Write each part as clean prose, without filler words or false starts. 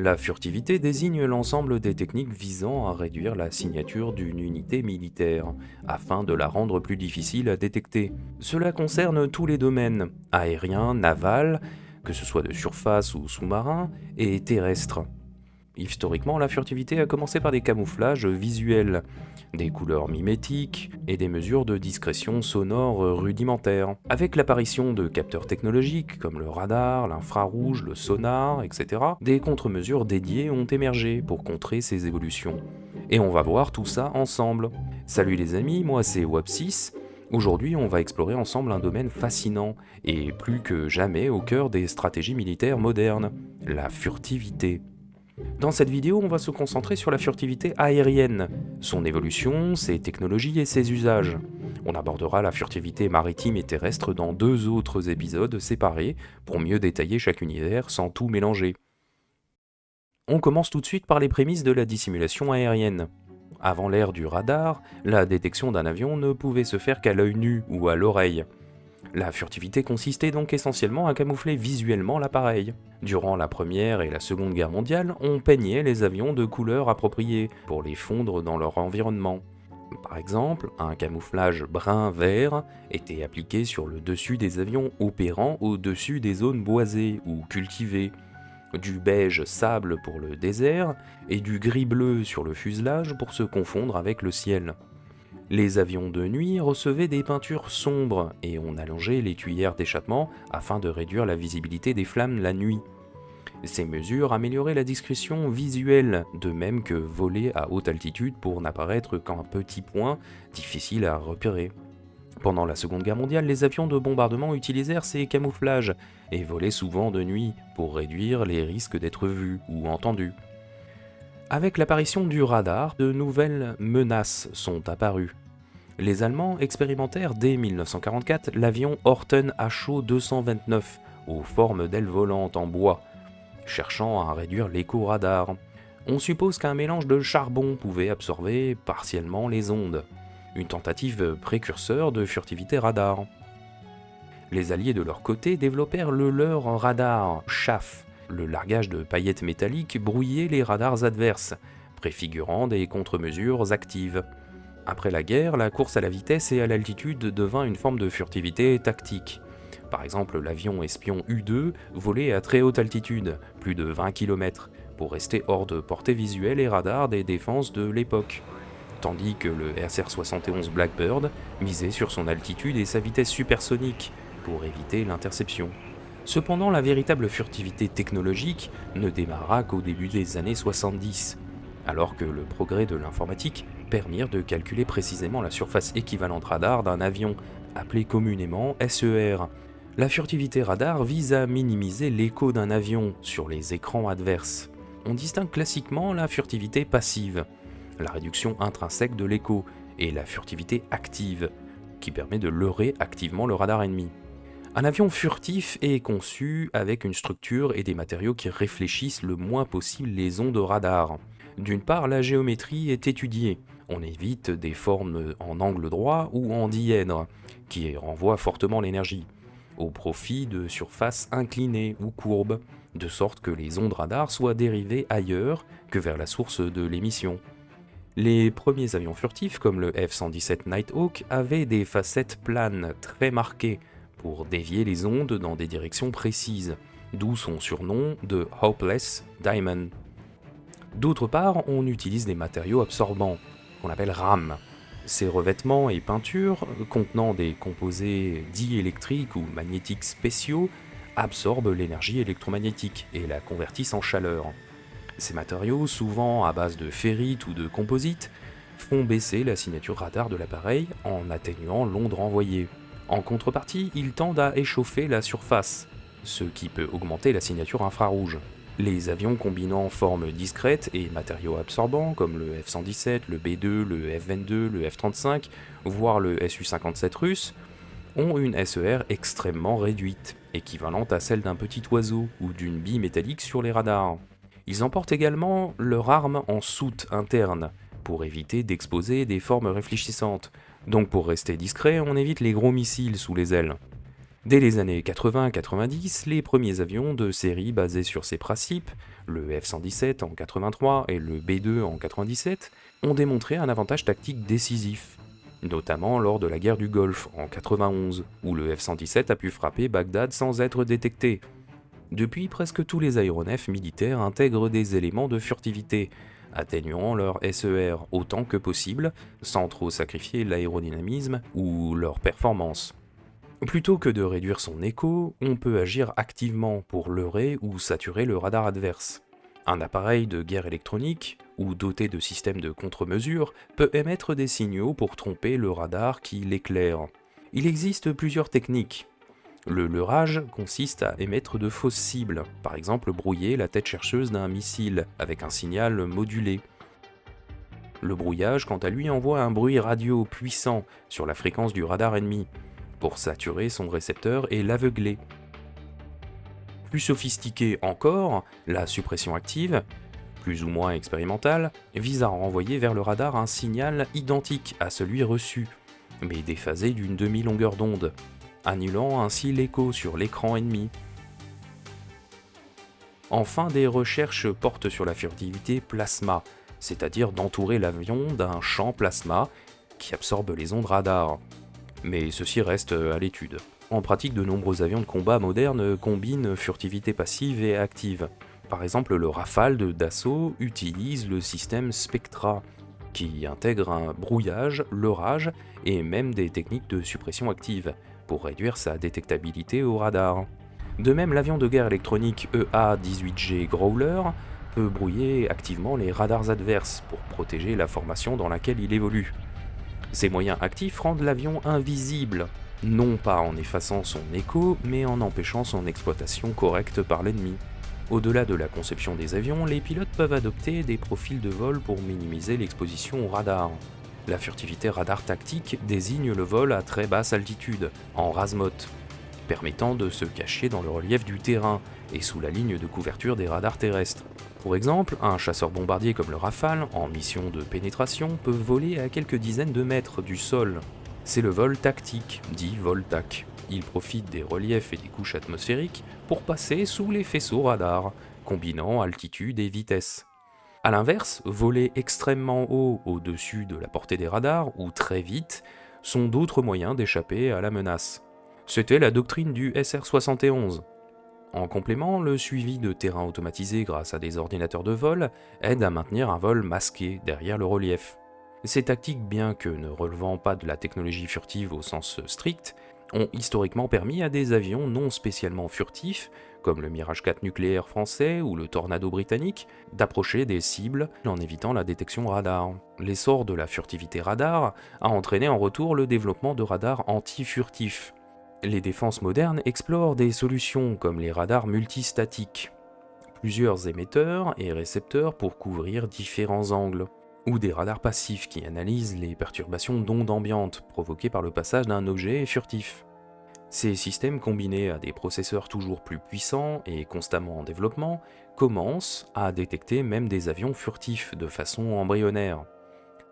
La furtivité désigne l'ensemble des techniques visant à réduire la signature d'une unité militaire, afin de la rendre plus difficile à détecter. Cela concerne tous les domaines, aérien, naval, que ce soit de surface ou sous-marin, et terrestre. Historiquement, la furtivité a commencé par des camouflages visuels, des couleurs mimétiques et des mesures de discrétion sonore rudimentaires. Avec l'apparition de capteurs technologiques comme le radar, l'infrarouge, le sonar, etc., des contre-mesures dédiées ont émergé pour contrer ces évolutions. Et on va voir tout ça ensemble. Salut les amis, moi c'est Wapsis. Aujourd'hui, on va explorer ensemble un domaine fascinant et plus que jamais au cœur des stratégies militaires modernes, la furtivité. Dans cette vidéo, on va se concentrer sur la furtivité aérienne, son évolution, ses technologies et ses usages. On abordera la furtivité maritime et terrestre dans 2 autres épisodes séparés pour mieux détailler chaque univers sans tout mélanger. On commence tout de suite par les prémices de la dissimulation aérienne. Avant l'ère du radar, la détection d'un avion ne pouvait se faire qu'à l'œil nu ou à l'oreille. La furtivité consistait donc essentiellement à camoufler visuellement l'appareil. Durant la Première et la Seconde Guerre mondiale, on peignait les avions de couleurs appropriées pour les fondre dans leur environnement. Par exemple, un camouflage brun-vert était appliqué sur le dessus des avions opérant au-dessus des zones boisées ou cultivées, du beige sable pour le désert et du gris-bleu sur le fuselage pour se confondre avec le ciel. Les avions de nuit recevaient des peintures sombres et on allongeait les tuyères d'échappement afin de réduire la visibilité des flammes la nuit. Ces mesures amélioraient la discrétion visuelle, de même que voler à haute altitude pour n'apparaître qu'un petit point difficile à repérer. Pendant la Seconde Guerre mondiale, les avions de bombardement utilisèrent ces camouflages et volaient souvent de nuit pour réduire les risques d'être vus ou entendus. Avec l'apparition du radar, de nouvelles menaces sont apparues. Les Allemands expérimentèrent dès 1944 l'avion Horten HO 229 aux formes d'ailes volantes en bois, cherchant à réduire l'écho-radar. On suppose qu'un mélange de charbon pouvait absorber partiellement les ondes, une tentative précurseur de furtivité radar. Les Alliés de leur côté développèrent le leur radar chaff. Le largage de paillettes métalliques brouillait les radars adverses, préfigurant des contre-mesures actives. Après la guerre, la course à la vitesse et à l'altitude devint une forme de furtivité tactique. Par exemple, l'avion espion U-2 volait à très haute altitude, plus de 20 km, pour rester hors de portée visuelle et radar des défenses de l'époque. Tandis que le SR-71 Blackbird misait sur son altitude et sa vitesse supersonique, pour éviter l'interception. Cependant, la véritable furtivité technologique ne démarra qu'au début des années 70, alors que le progrès de l'informatique permirent de calculer précisément la surface équivalente radar d'un avion, appelé communément SER. La furtivité radar vise à minimiser l'écho d'un avion sur les écrans adverses. On distingue classiquement la furtivité passive, la réduction intrinsèque de l'écho, et la furtivité active, qui permet de leurrer activement le radar ennemi. Un avion furtif est conçu avec une structure et des matériaux qui réfléchissent le moins possible les ondes radar. D'une part, la géométrie est étudiée. On évite des formes en angle droit ou en dièdre, qui renvoient fortement l'énergie, au profit de surfaces inclinées ou courbes, de sorte que les ondes radar soient dérivées ailleurs que vers la source de l'émission. Les premiers avions furtifs, comme le F-117 Nighthawk, avaient des facettes planes très marquées pour dévier les ondes dans des directions précises, d'où son surnom de Hopeless Diamond. D'autre part, on utilise des matériaux absorbants, qu'on appelle RAM. Ces revêtements et peintures, contenant des composés dits électriques ou magnétiques spéciaux, absorbent l'énergie électromagnétique et la convertissent en chaleur. Ces matériaux, souvent à base de ferrite ou de composite, font baisser la signature radar de l'appareil en atténuant l'onde renvoyée. En contrepartie, ils tendent à échauffer la surface, ce qui peut augmenter la signature infrarouge. Les avions combinant formes discrètes et matériaux absorbants comme le F-117, le B-2, le F-22, le F-35, voire le Su-57 russe, ont une SER extrêmement réduite, équivalente à celle d'un petit oiseau ou d'une bille métallique sur les radars. Ils emportent également leur arme en soute interne, pour éviter d'exposer des formes réfléchissantes. Donc pour rester discret, on évite les gros missiles sous les ailes. Dès les années 80-90, les premiers avions de série basés sur ces principes, le F-117 en 83 et le B-2 en 97, ont démontré un avantage tactique décisif, notamment lors de la guerre du Golfe en 91, où le F-117 a pu frapper Bagdad sans être détecté. Depuis, presque tous les aéronefs militaires intègrent des éléments de furtivité, atténuant leur SER autant que possible, sans trop sacrifier l'aérodynamisme ou leur performance. Plutôt que de réduire son écho, on peut agir activement pour leurrer ou saturer le radar adverse. Un appareil de guerre électronique, ou doté de systèmes de contre-mesure, peut émettre des signaux pour tromper le radar qui l'éclaire. Il existe plusieurs techniques. Le leurrage consiste à émettre de fausses cibles, par exemple brouiller la tête chercheuse d'un missile avec un signal modulé. Le brouillage, quant à lui, envoie un bruit radio puissant sur la fréquence du radar ennemi, pour saturer son récepteur et l'aveugler. Plus sophistiqué encore, la suppression active, plus ou moins expérimentale, vise à renvoyer vers le radar un signal identique à celui reçu, mais déphasé d'une demi-longueur d'onde, annulant ainsi l'écho sur l'écran ennemi. Enfin, des recherches portent sur la furtivité plasma, c'est-à-dire d'entourer l'avion d'un champ plasma qui absorbe les ondes radar. Mais ceci reste à l'étude. En pratique, de nombreux avions de combat modernes combinent furtivité passive et active. Par exemple, le Rafale de Dassault utilise le système Spectra, qui intègre un brouillage, leurrage et même des techniques de suppression active, pour réduire sa détectabilité au radar. De même, l'avion de guerre électronique EA-18G Growler peut brouiller activement les radars adverses pour protéger la formation dans laquelle il évolue. Ces moyens actifs rendent l'avion invisible, non pas en effaçant son écho, mais en empêchant son exploitation correcte par l'ennemi. Au-delà de la conception des avions, les pilotes peuvent adopter des profils de vol pour minimiser l'exposition au radar. La furtivité radar tactique désigne le vol à très basse altitude, en rase-motte, permettant de se cacher dans le relief du terrain et sous la ligne de couverture des radars terrestres. Pour exemple, un chasseur-bombardier comme le Rafale, en mission de pénétration, peut voler à quelques dizaines de mètres du sol. C'est le vol tactique, dit vol TAC. Il profite des reliefs et des couches atmosphériques pour passer sous les faisceaux radars, combinant altitude et vitesse. A l'inverse, voler extrêmement haut au-dessus de la portée des radars, ou très vite, sont d'autres moyens d'échapper à la menace. C'était la doctrine du SR-71. En complément, le suivi de terrain automatisé grâce à des ordinateurs de vol aide à maintenir un vol masqué derrière le relief. Ces tactiques, bien que ne relevant pas de la technologie furtive au sens strict, ont historiquement permis à des avions non spécialement furtifs, comme le Mirage 4 nucléaire français ou le Tornado britannique, d'approcher des cibles en évitant la détection radar. L'essor de la furtivité radar a entraîné en retour le développement de radars anti-furtifs. Les défenses modernes explorent des solutions comme les radars multistatiques, plusieurs émetteurs et récepteurs pour couvrir différents angles, ou des radars passifs qui analysent les perturbations d'ondes ambiantes provoquées par le passage d'un objet furtif. Ces systèmes combinés à des processeurs toujours plus puissants et constamment en développement commencent à détecter même des avions furtifs de façon embryonnaire.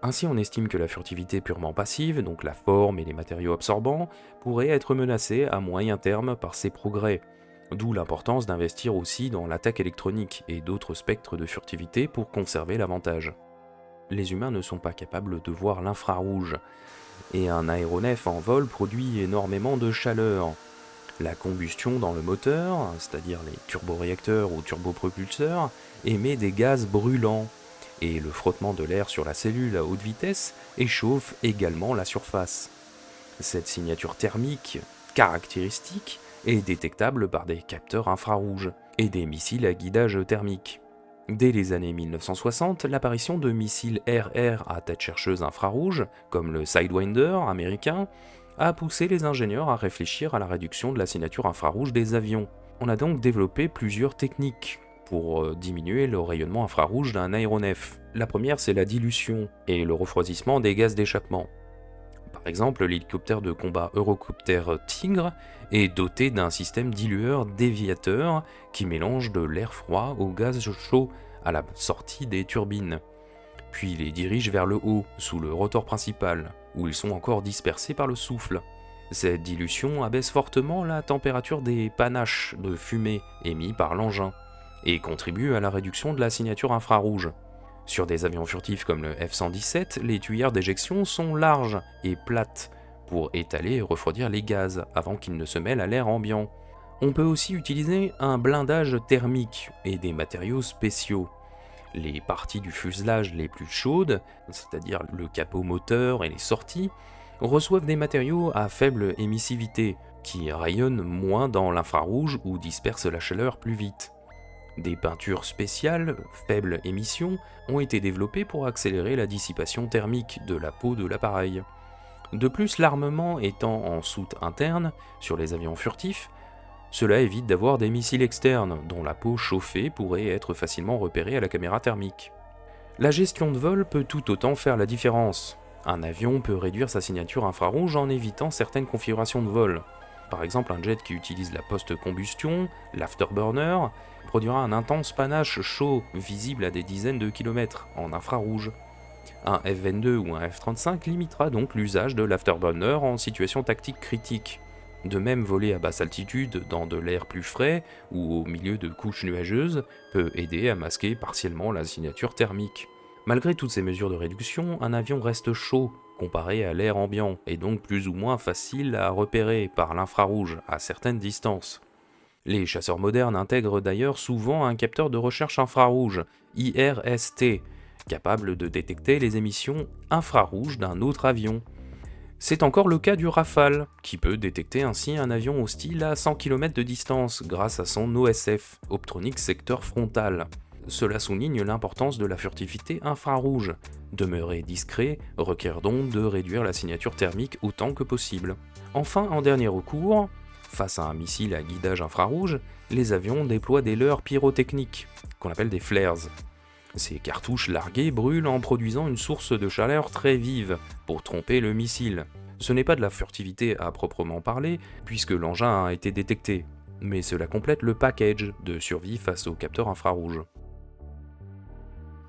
Ainsi, on estime que la furtivité purement passive, donc la forme et les matériaux absorbants, pourrait être menacée à moyen terme par ces progrès, d'où l'importance d'investir aussi dans l'attaque électronique et d'autres spectres de furtivité pour conserver l'avantage. Les humains ne sont pas capables de voir l'infrarouge, et un aéronef en vol produit énormément de chaleur. La combustion dans le moteur, c'est-à-dire les turboréacteurs ou turbopropulseurs, émet des gaz brûlants, et le frottement de l'air sur la cellule à haute vitesse échauffe également la surface. Cette signature thermique caractéristique est détectable par des capteurs infrarouges et des missiles à guidage thermique. Dès les années 1960, l'apparition de missiles RR à tête chercheuse infrarouge, comme le Sidewinder américain, a poussé les ingénieurs à réfléchir à la réduction de la signature infrarouge des avions. On a donc développé plusieurs techniques pour diminuer le rayonnement infrarouge d'un aéronef. La première, c'est la dilution et le refroidissement des gaz d'échappement. Par exemple, l'hélicoptère de combat Eurocopter Tigre est doté d'un système dilueur déviateur qui mélange de l'air froid au gaz chaud à la sortie des turbines, puis les dirige vers le haut, sous le rotor principal, où ils sont encore dispersés par le souffle. Cette dilution abaisse fortement la température des panaches de fumée émis par l'engin et contribue à la réduction de la signature infrarouge. Sur des avions furtifs comme le F-117, les tuyères d'éjection sont larges et plates pour étaler et refroidir les gaz avant qu'ils ne se mêlent à l'air ambiant. On peut aussi utiliser un blindage thermique et des matériaux spéciaux. Les parties du fuselage les plus chaudes, c'est-à-dire le capot moteur et les sorties, reçoivent des matériaux à faible émissivité, qui rayonnent moins dans l'infrarouge ou dispersent la chaleur plus vite. Des peintures spéciales, faible émission, ont été développées pour accélérer la dissipation thermique de la peau de l'appareil. De plus, l'armement étant en soute interne sur les avions furtifs, cela évite d'avoir des missiles externes dont la peau chauffée pourrait être facilement repérée à la caméra thermique. La gestion de vol peut tout autant faire la différence. Un avion peut réduire sa signature infrarouge en évitant certaines configurations de vol. Par exemple, un jet qui utilise la post-combustion, l'afterburner, produira un intense panache chaud visible à des dizaines de kilomètres en infrarouge. Un F-22 ou un F-35 limitera donc l'usage de l'afterburner en situation tactique critique. De même, voler à basse altitude dans de l'air plus frais ou au milieu de couches nuageuses peut aider à masquer partiellement la signature thermique. Malgré toutes ces mesures de réduction, un avion reste chaud comparé à l'air ambiant et donc plus ou moins facile à repérer par l'infrarouge à certaines distances. Les chasseurs modernes intègrent d'ailleurs souvent un capteur de recherche infrarouge, IRST, capable de détecter les émissions infrarouges d'un autre avion. C'est encore le cas du Rafale, qui peut détecter ainsi un avion hostile à 100 km de distance grâce à son OSF, Optronic Secteur Frontal. Cela souligne l'importance de la furtivité infrarouge. Demeurer discret requiert donc de réduire la signature thermique autant que possible. Enfin, en dernier recours, face à un missile à guidage infrarouge, les avions déploient des leurres pyrotechniques, qu'on appelle des flares. Ces cartouches larguées brûlent en produisant une source de chaleur très vive pour tromper le missile. Ce n'est pas de la furtivité à proprement parler, puisque l'engin a été détecté, mais cela complète le package de survie face aux capteurs infrarouges.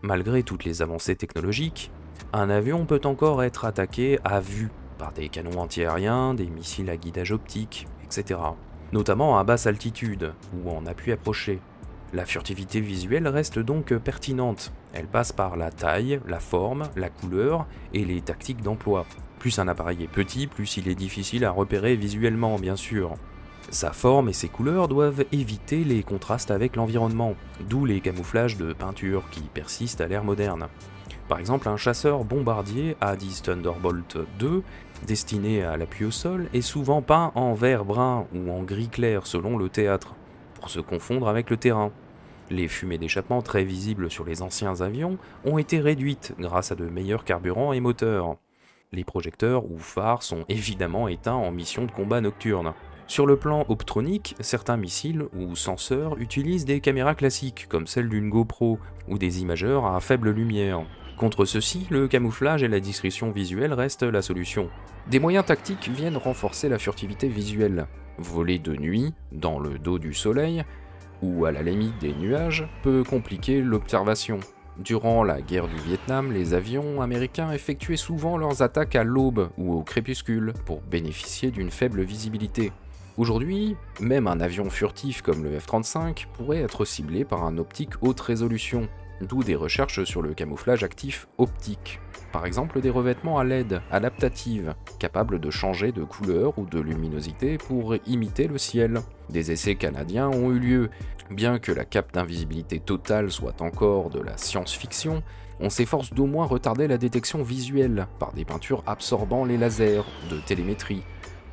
Malgré toutes les avancées technologiques, un avion peut encore être attaqué à vue par des canons antiaériens, des missiles à guidage optique, etc. Notamment à basse altitude ou en appui approché. La furtivité visuelle reste donc pertinente. Elle passe par la taille, la forme, la couleur et les tactiques d'emploi. Plus un appareil est petit, plus il est difficile à repérer visuellement, bien sûr. Sa forme et ses couleurs doivent éviter les contrastes avec l'environnement, d'où les camouflages de peinture qui persistent à l'ère moderne. Par exemple, un chasseur bombardier A-10 Thunderbolt 2, destiné à l'appui au sol, est souvent peint en vert brun ou en gris clair selon le théâtre, pour se confondre avec le terrain. Les fumées d'échappement très visibles sur les anciens avions ont été réduites grâce à de meilleurs carburants et moteurs. Les projecteurs ou phares sont évidemment éteints en mission de combat nocturne. Sur le plan optronique, certains missiles ou senseurs utilisent des caméras classiques comme celle d'une GoPro ou des imageurs à faible lumière. Contre ceci, le camouflage et la discrétion visuelle restent la solution. Des moyens tactiques viennent renforcer la furtivité visuelle. Voler de nuit, dans le dos du soleil, ou à la limite des nuages, peut compliquer l'observation. Durant la guerre du Vietnam, les avions américains effectuaient souvent leurs attaques à l'aube ou au crépuscule pour bénéficier d'une faible visibilité. Aujourd'hui, même un avion furtif comme le F-35 pourrait être ciblé par un optique haute résolution, d'où des recherches sur le camouflage actif optique. Par exemple des revêtements à LED adaptatives, capables de changer de couleur ou de luminosité pour imiter le ciel. Des essais canadiens ont eu lieu. Bien que la cape d'invisibilité totale soit encore de la science-fiction, on s'efforce d'au moins retarder la détection visuelle par des peintures absorbant les lasers de télémétrie,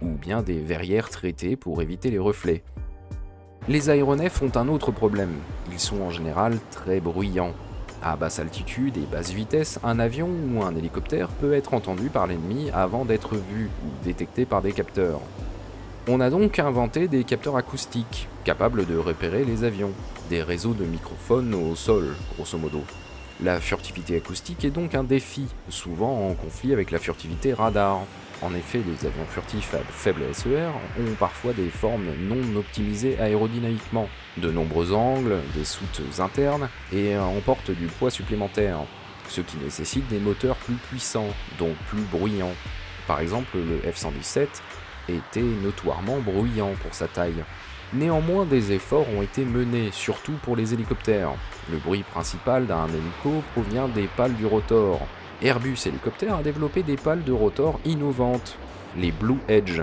ou bien des verrières traitées pour éviter les reflets. Les aéronefs ont un autre problème, ils sont en général très bruyants. À basse altitude et basse vitesse, un avion ou un hélicoptère peut être entendu par l'ennemi avant d'être vu ou détecté par des capteurs. On a donc inventé des capteurs acoustiques, capables de repérer les avions, des réseaux de microphones au sol, grosso modo. La furtivité acoustique est donc un défi, souvent en conflit avec la furtivité radar. En effet, les avions furtifs à faible SER ont parfois des formes non optimisées aérodynamiquement, de nombreux angles, des soutes internes et emportent du poids supplémentaire, ce qui nécessite des moteurs plus puissants, donc plus bruyants. Par exemple, le F-117 était notoirement bruyant pour sa taille. Néanmoins, des efforts ont été menés, surtout pour les hélicoptères. Le bruit principal d'un hélico provient des pales du rotor. Airbus Hélicoptères a développé des pales de rotor innovantes, les Blue Edge,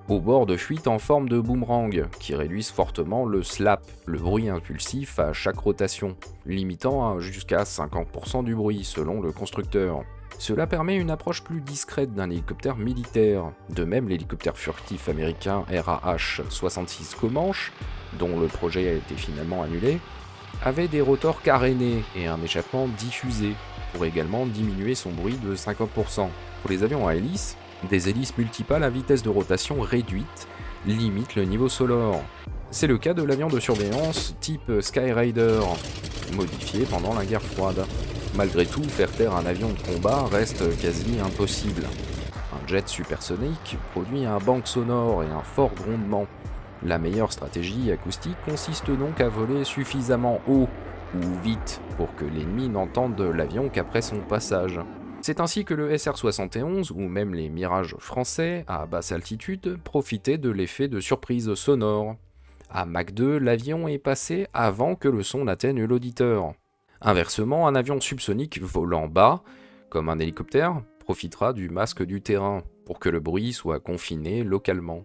au bord de fuite en forme de boomerang, qui réduisent fortement le slap, le bruit impulsif à chaque rotation, limitant jusqu'à 50% du bruit selon le constructeur. Cela permet une approche plus discrète d'un hélicoptère militaire. De même, l'hélicoptère furtif américain RAH-66 Comanche, dont le projet a été finalement annulé, avait des rotors carénés et un échappement diffusé, pour également diminuer son bruit de 50%. Pour les avions à hélice, des hélices multipales à vitesse de rotation réduite limitent le niveau sonore. C'est le cas de l'avion de surveillance type Skyraider, modifié pendant la guerre froide. Malgré tout, faire taire un avion de combat reste quasi impossible. Un jet supersonique produit un bang sonore et un fort grondement. La meilleure stratégie acoustique consiste donc à voler suffisamment haut ou vite pour que l'ennemi n'entende l'avion qu'après son passage. C'est ainsi que le SR-71 ou même les Mirage français à basse altitude profitaient de l'effet de surprise sonore. À Mach 2, l'avion est passé avant que le son n'atteigne l'auditeur. Inversement, un avion subsonique volant bas, comme un hélicoptère, profitera du masque du terrain pour que le bruit soit confiné localement.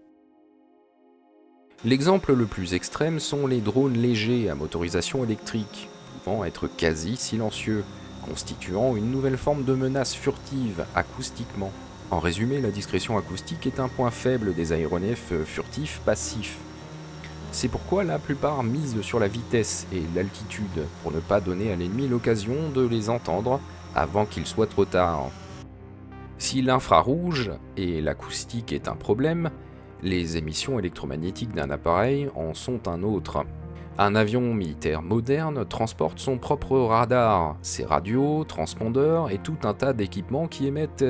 L'exemple le plus extrême sont les drones légers à motorisation électrique, pouvant être quasi silencieux, constituant une nouvelle forme de menace furtive acoustiquement. En résumé, la discrétion acoustique est un point faible des aéronefs furtifs passifs. C'est pourquoi la plupart misent sur la vitesse et l'altitude, pour ne pas donner à l'ennemi l'occasion de les entendre avant qu'il soit trop tard. Si l'infrarouge et l'acoustique est un problème, les émissions électromagnétiques d'un appareil en sont un autre. Un avion militaire moderne transporte son propre radar, ses radios, transpondeurs et tout un tas d'équipements qui émettent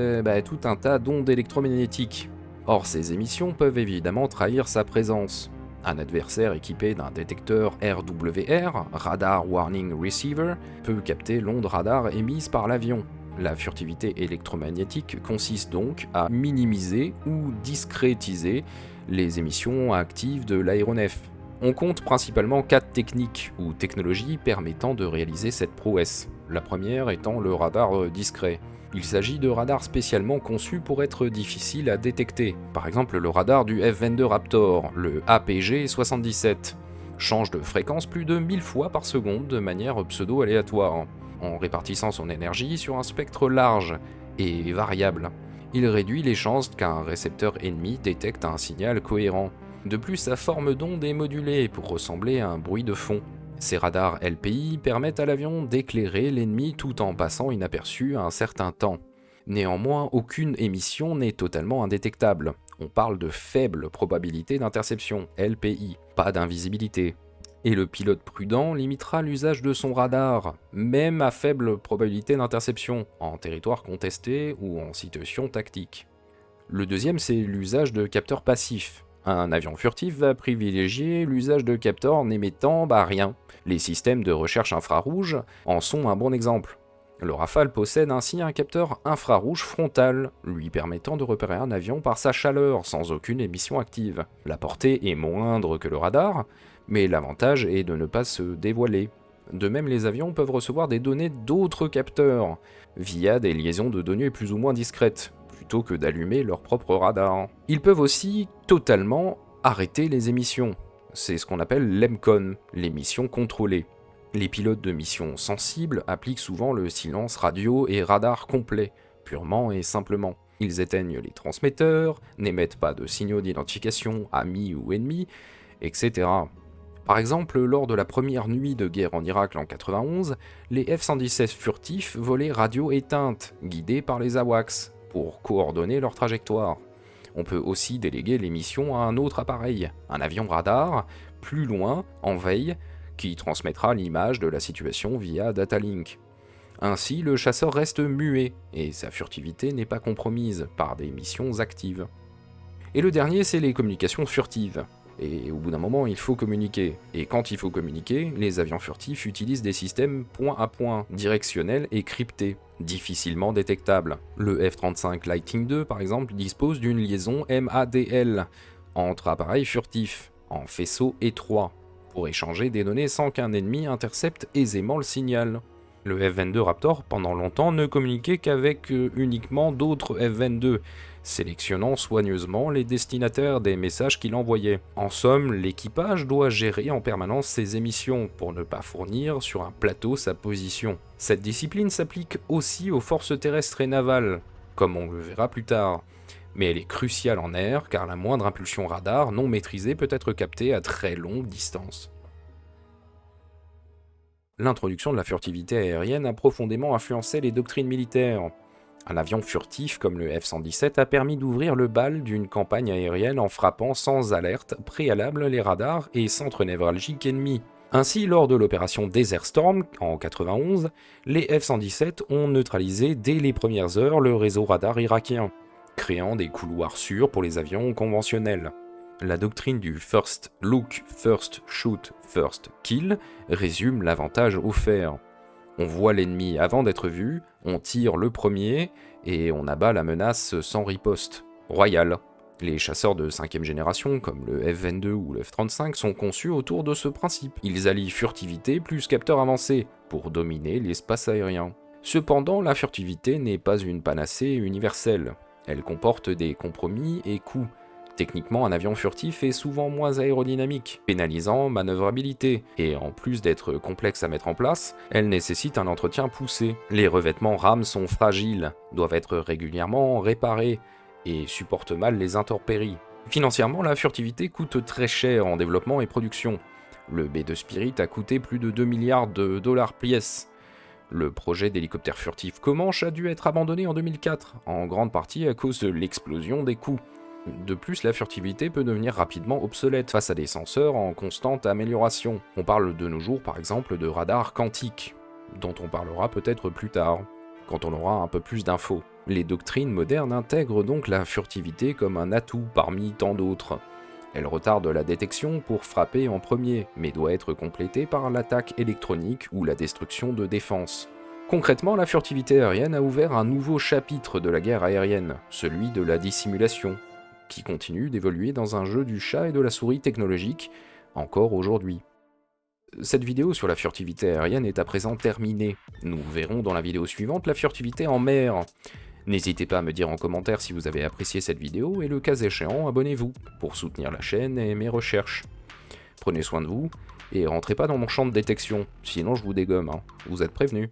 tout un tas d'ondes électromagnétiques. Or, ces émissions peuvent évidemment trahir sa présence. Un adversaire équipé d'un détecteur RWR, Radar Warning Receiver, peut capter l'onde radar émise par l'avion. La furtivité électromagnétique consiste donc à minimiser ou discrétiser les émissions actives de l'aéronef. On compte principalement 4 techniques ou technologies permettant de réaliser cette prouesse. La première étant le radar discret. Il s'agit de radars spécialement conçus pour être difficiles à détecter. Par exemple, le radar du F-22 Raptor, le APG-77, change de fréquence plus de 1000 fois par seconde de manière pseudo-aléatoire, en répartissant son énergie sur un spectre large et variable. Il réduit les chances qu'un récepteur ennemi détecte un signal cohérent. De plus, sa forme d'onde est modulée pour ressembler à un bruit de fond. Ces radars LPI permettent à l'avion d'éclairer l'ennemi tout en passant inaperçu un certain temps. Néanmoins, aucune émission n'est totalement indétectable. On parle de faible probabilité d'interception, LPI, pas d'invisibilité. Et le pilote prudent limitera l'usage de son radar, même à faible probabilité d'interception, en territoire contesté ou en situation tactique. Le deuxième, c'est l'usage de capteurs passifs. Un avion furtif va privilégier l'usage de capteurs n'émettant rien. Les systèmes de recherche infrarouge en sont un bon exemple. Le Rafale possède ainsi un capteur infrarouge frontal, lui permettant de repérer un avion par sa chaleur sans aucune émission active. La portée est moindre que le radar, mais l'avantage est de ne pas se dévoiler. De même, les avions peuvent recevoir des données d'autres capteurs, via des liaisons de données plus ou moins discrètes, plutôt que d'allumer leur propre radar. Ils peuvent aussi totalement arrêter les émissions. C'est ce qu'on appelle l'EMCON, l'émission contrôlée. Les pilotes de missions sensibles appliquent souvent le silence radio et radar complet, purement et simplement. Ils éteignent les transmetteurs, n'émettent pas de signaux d'identification, amis ou ennemis, etc. Par exemple, lors de la première nuit de guerre en Irak en 91, les F-117 furtifs volaient radio éteinte, guidés par les AWACS, pour coordonner leur trajectoire. On peut aussi déléguer les missions à un autre appareil, un avion radar, plus loin, en veille, qui transmettra l'image de la situation via datalink. Ainsi, le chasseur reste muet, et sa furtivité n'est pas compromise par des missions actives. Et le dernier, c'est les communications furtives. Et au bout d'un moment, il faut communiquer. Et quand il faut communiquer, les avions furtifs utilisent des systèmes point à point, directionnels et cryptés. difficilement détectables. Le F-35 Lightning II, par exemple, dispose d'une liaison MADL entre appareils furtifs, en faisceau étroit, pour échanger des données sans qu'un ennemi intercepte aisément le signal. Le F-22 Raptor, pendant longtemps, ne communiquait qu'avec uniquement d'autres F-22, sélectionnant soigneusement les destinataires des messages qu'il envoyait. En somme, l'équipage doit gérer en permanence ses émissions pour ne pas fournir sur un plateau sa position. Cette discipline s'applique aussi aux forces terrestres et navales, comme on le verra plus tard. Mais elle est cruciale en air car la moindre impulsion radar non maîtrisée peut être captée à très longue distance. L'introduction de la furtivité aérienne a profondément influencé les doctrines militaires. Un avion furtif comme le F-117 a permis d'ouvrir le bal d'une campagne aérienne en frappant sans alerte préalable les radars et centres névralgiques ennemis. Ainsi, lors de l'opération Desert Storm en 91, les F-117 ont neutralisé dès les premières heures le réseau radar irakien, créant des couloirs sûrs pour les avions conventionnels. La doctrine du First Look, First Shoot, First Kill résume l'avantage offert. On voit l'ennemi avant d'être vu, on tire le premier et on abat la menace sans riposte. Royal. Les chasseurs de 5e génération, comme le F-22 ou le F-35, sont conçus autour de ce principe. Ils allient furtivité plus capteur avancé pour dominer l'espace aérien. Cependant, la furtivité n'est pas une panacée universelle. Elle comporte des compromis et coûts. Techniquement, un avion furtif est souvent moins aérodynamique, pénalisant manœuvrabilité, et en plus d'être complexe à mettre en place, elle nécessite un entretien poussé. Les revêtements rames sont fragiles, doivent être régulièrement réparés, et supportent mal les intempéries. Financièrement, la furtivité coûte très cher en développement et production. Le B-2 Spirit a coûté plus de 2 milliards de dollars pièce. Le projet d'hélicoptère furtif Comanche a dû être abandonné en 2004, en grande partie à cause de l'explosion des coûts. De plus, la furtivité peut devenir rapidement obsolète face à des senseurs en constante amélioration. On parle de nos jours par exemple de radars quantiques, dont on parlera peut-être plus tard, quand on aura un peu plus d'infos. Les doctrines modernes intègrent donc la furtivité comme un atout parmi tant d'autres. Elle retarde la détection pour frapper en premier, mais doit être complétée par l'attaque électronique ou la destruction de défense. Concrètement, la furtivité aérienne a ouvert un nouveau chapitre de la guerre aérienne, celui de la dissimulation, qui continue d'évoluer dans un jeu du chat et de la souris technologique, encore aujourd'hui. Cette vidéo sur la furtivité aérienne est à présent terminée. Nous verrons dans la vidéo suivante la furtivité en mer. N'hésitez pas à me dire en commentaire si vous avez apprécié cette vidéo et le cas échéant, abonnez-vous pour soutenir la chaîne et mes recherches. Prenez soin de vous et rentrez pas dans mon champ de détection, sinon je vous dégomme, hein. Vous êtes prévenus.